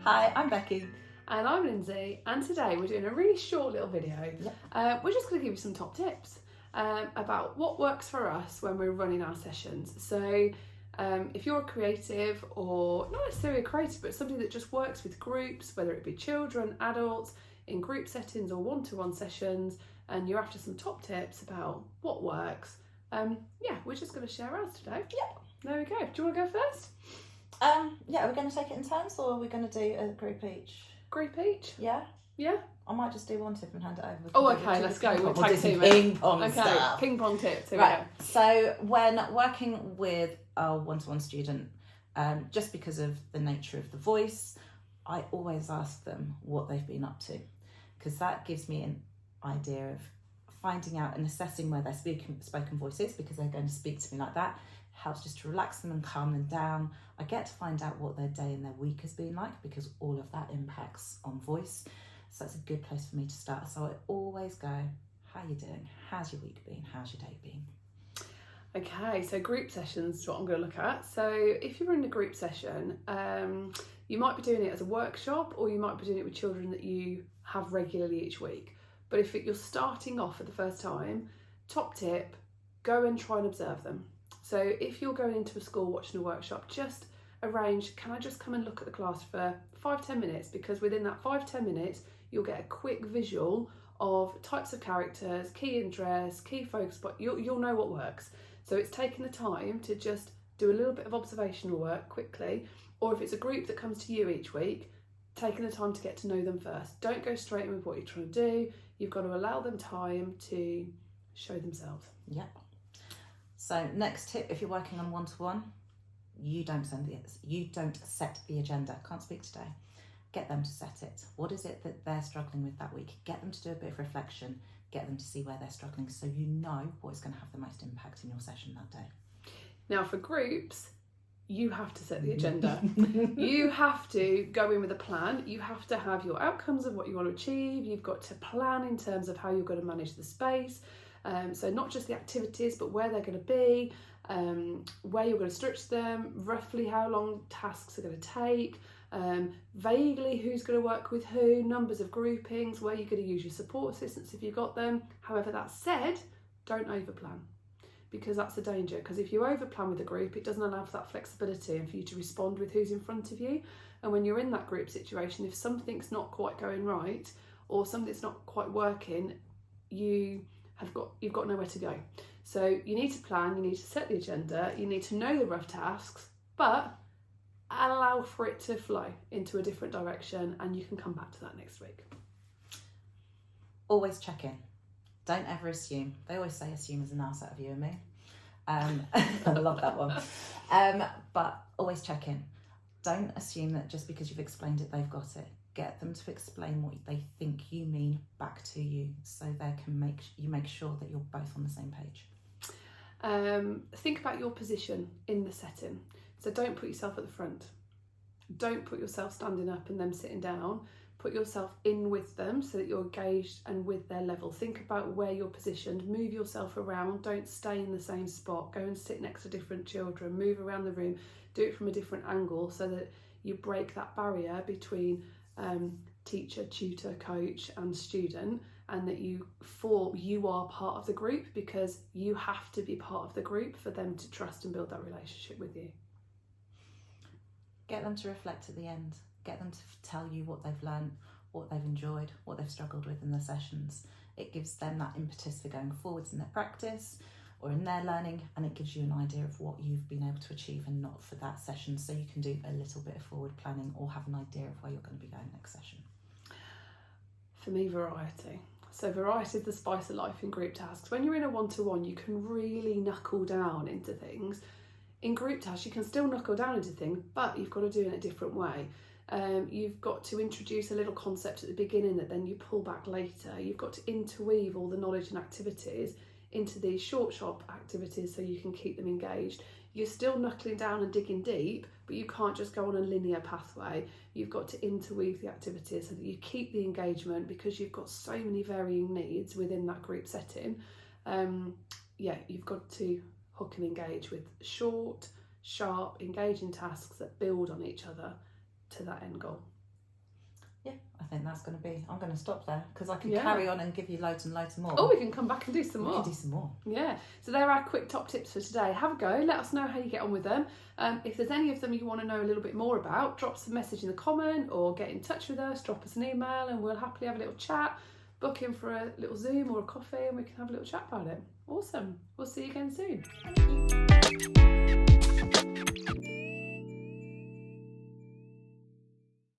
Hi, I'm Becky. And I'm Lindsay, and today we're doing a really short little video. Yep. We're just going to give you some top tips about what works for us when we're running our sessions. So if you're a creative, or not necessarily a creative, but somebody that just works with groups, whether it be children, adults, in group settings or one-to-one sessions, and you're after some top tips about what works, we're just going to share ours today. Yep. There we go. Do you want to go first? Are we going to take it in turns, or are we going to do a group each? Group each? Yeah? Yeah. I might just do one tip and hand it over. Oh, okay, let's go. We'll do tag some team ping pong Okay, stuff. ping pong tips. Here Right, we go. so when working with a one-to-one student, just because of the nature of the voice, I always ask them what they've been up to, because that gives me an idea of finding out and assessing where their spoken voice is, because they're going to speak to me like that. Helps just to relax them and calm them down. I get to find out what their day and their week has been like, because all of that impacts on voice. So that's a good place for me to start. So I always go, how are you doing? How's your week been? How's your day been? Okay, so group sessions is what I'm going to look at. So if you're in a group session, you might be doing it as a workshop, or you might be doing it with children that you have regularly each week. But if you're starting off for the first time, top tip, go and try and observe them. So if you're going into a school watching a workshop, just arrange, can I just come and look at the class for 5-10 minutes? Because within that 5-10 minutes, you'll get a quick visual of types of characters, key interests, key focus, but you'll know what works. So it's taking the time to just do a little bit of observational work quickly, or if it's a group that comes to you each week, taking the time to get to know them first. Don't go straight in with what you're trying to do. You've got to allow them time to show themselves. Yep. So next tip, if you're working on one-to-one, you don't set the agenda. Can't speak today. Get them to set it. What is it that they're struggling with that week? Get them to do a bit of reflection. Get them to see where they're struggling, so you know what is going to have the most impact in your session that day. Now for groups, you have to set the agenda. You have to go in with a plan. You have to have your outcomes of what you want to achieve. You've got to plan in terms of how you're going to manage the space. So not just the activities, but where they're going to be, where you're going to structure them, roughly how long tasks are going to take, vaguely who's going to work with who, numbers of groupings, where you're going to use your support assistants if you've got them. However, that said, don't overplan, because that's the danger. Because if you overplan with a group, it doesn't allow for that flexibility and for you to respond with who's in front of you. And when you're in that group situation, if something's not quite going right, or something's not quite working, you've got nowhere to go. So you need to plan, you need to set the agenda, you need to know the rough tasks, but allow for it to flow into a different direction, and you can come back to that next week. Always check in. Don't ever assume. They always say assume is an arse out of you and me. I love that one. But always check in. Don't assume that just because you've explained it, they've got it. Get them to explain what they think you mean back to you, so they can make sure that you're both on the same page. Think about your position in the setting. So don't put yourself at the front. Don't put yourself standing up and them sitting down. Put yourself in with them so that you're engaged and with their level. Think about where you're positioned. Move yourself around. Don't stay in the same spot. Go and sit next to different children. Move around the room. Do it from a different angle so that you break that barrier between teacher, tutor, coach and student, and that you are part of the group, because you have to be part of the group for them to trust and build that relationship with you. Get them to reflect at the end. Get them to tell you what they've learned, what they've enjoyed, what they've struggled with in their sessions. It gives them that impetus for going forwards in their practice or in their learning, and it gives you an idea of what you've been able to achieve and not for that session, so you can do a little bit of forward planning or have an idea of where you're going to be going next session. For me, variety. So variety is the spice of life in group tasks. When you're in a one-to-one, you can really knuckle down into things. In group tasks, you can still knuckle down into things, but you've got to do it in a different way. You've got to introduce a little concept at the beginning that then you pull back later. You've got to interweave all the knowledge and activities into these short activities so you can keep them engaged. You're still knuckling down and digging deep, but you can't just go on a linear pathway. You've got to interweave the activities so that you keep the engagement, because you've got so many varying needs within that group setting. You've got to hook and engage with short, sharp, engaging tasks that build on each other to that end goal. I think that's going to be, I'm going to stop there because I can Yeah. carry on and give you loads and loads more. Oh, we can come back and do some We more. can do some more. Yeah, so there are our quick top tips for today. Have a go. Let us know how you get on with them. If there's any of them you want to know a little bit more about, drop us a message in the comment or get in touch with us, drop us an email and we'll happily have a little chat, book in for a little Zoom or a coffee and we can have a little chat about it. Awesome. We'll see you again soon. Thank you.